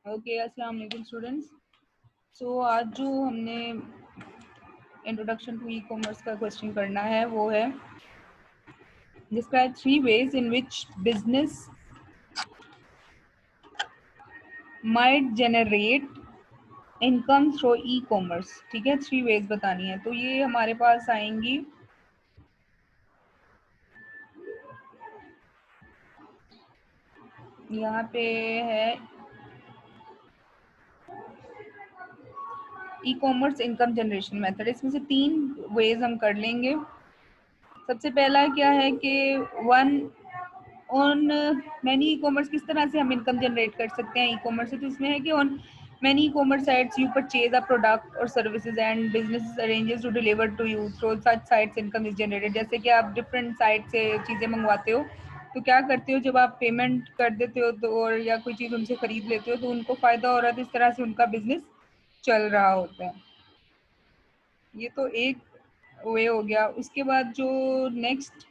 Okay, अस्सलाम वालेकुम students. सो आज जो हमने इंट्रोडक्शन टू ई कॉमर्स का क्वेश्चन करना है वो है describe 3 ways in which business might generate income through e-commerce। ठीक है, 3 ways बतानी है। तो ये हमारे पास आएंगी यहाँ पे है e commerce income generation method. इसमें से 3 वेज हम कर लेंगे। सबसे पहला क्या है कि one on many e commerce, किस तरह से हम इनकम जनरेट कर सकते हैं ई कॉमर्स से। तो इसमें है कि on many e commerce sites you purchase a product और services and business arranges to deliver to you through such sites income is generated. जैसे कि आप डिफरेंट साइट से चीज़ें मंगवाते हो, तो क्या करते हो, जब आप पेमेंट कर देते हो तो और या कोई चीज़ उनसे खरीद लेते हो तो उनको फ़ायदा हो रहा है, तो इस तरह से उनका बिजनेस चल रहा होता है। ये तो एक वे हो गया। उसके बाद जो नेक्स्ट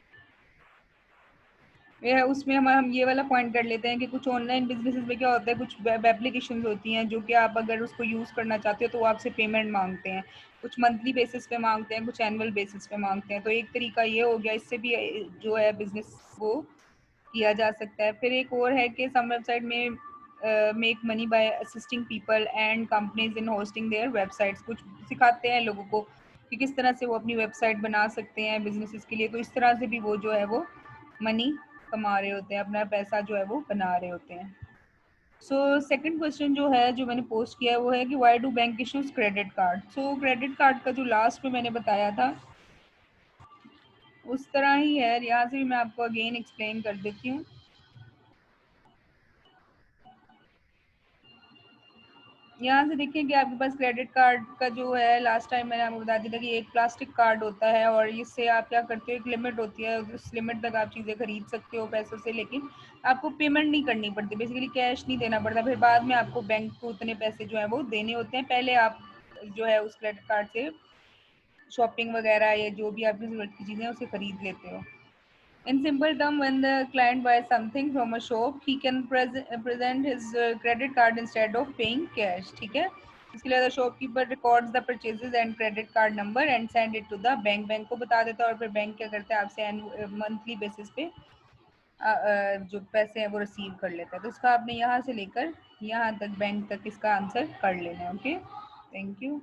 वे है उसमें हम ये वाला पॉइंट कर लेते हैं कि कुछ ऑनलाइन बिजनेसेस में क्या होता है, कुछ वेब एप्लीकेशंस होती हैं जो कि आप अगर उसको यूज़ करना चाहते हो तो वो आपसे पेमेंट मांगते हैं। कुछ मंथली बेसिस पे मांगते हैं, कुछ एनुअल बेसिस पे मांगते हैं। तो एक तरीका ये हो गया, इससे भी जो है बिजनेस वो किया जा सकता है। फिर एक और है कि सम वेबसाइट में make money by assisting people and companies in hosting there websites. कुछ सिखाते हैं लोगों को कि किस तरह से वो अपनी वेबसाइट बना सकते हैं बिजनेसेस के लिए। तो इस तरह से भी वो जो है वो मनी कमा रहे होते हैं, अपना पैसा जो है वो बना रहे होते हैं। सो सेकंड क्वेश्चन जो है जो मैंने पोस्ट किया है वो है कि why do bank issues credit card. So credit card का जो लास्ट में मैंने बताया था उस तरह ही है, यहाँ से भी मैं आपको अगेन एक्सप्लेन कर देती हूँ। यहाँ से देखिए कि आपके पास क्रेडिट कार्ड का जो है, लास्ट टाइम मैंने आपको बता दिया था कि एक प्लास्टिक कार्ड होता है और इससे आप क्या करते हो, एक लिमिट होती है, उस लिमिट तक आप चीज़ें खरीद सकते हो पैसों से, लेकिन आपको पेमेंट नहीं करनी पड़ती, बेसिकली कैश नहीं देना पड़ता। फिर बाद में आपको बैंक को उतने पैसे जो है वो देने होते हैं। पहले आप जो है उस क्रेडिट कार्ड से शॉपिंग वगैरह या जो भी आपकी ज़रूरत की चीज़ें उसे खरीद लेते हो। In simple term, when the client buys something from a shop, he can present his credit card instead of paying cash. ठीक है, इसके लिए shopkeeper records the purchases and credit card number and send it to the bank. Bank को बता देता है और फिर बैंक क्या करता है, आपसे मंथली बेसिस पे जो पैसे हैं वो रिसीव कर लेता है। तो इसका आपने यहाँ से लेकर यहाँ तक बैंक तक इसका आंसर कर लेना है। Okay, thank you.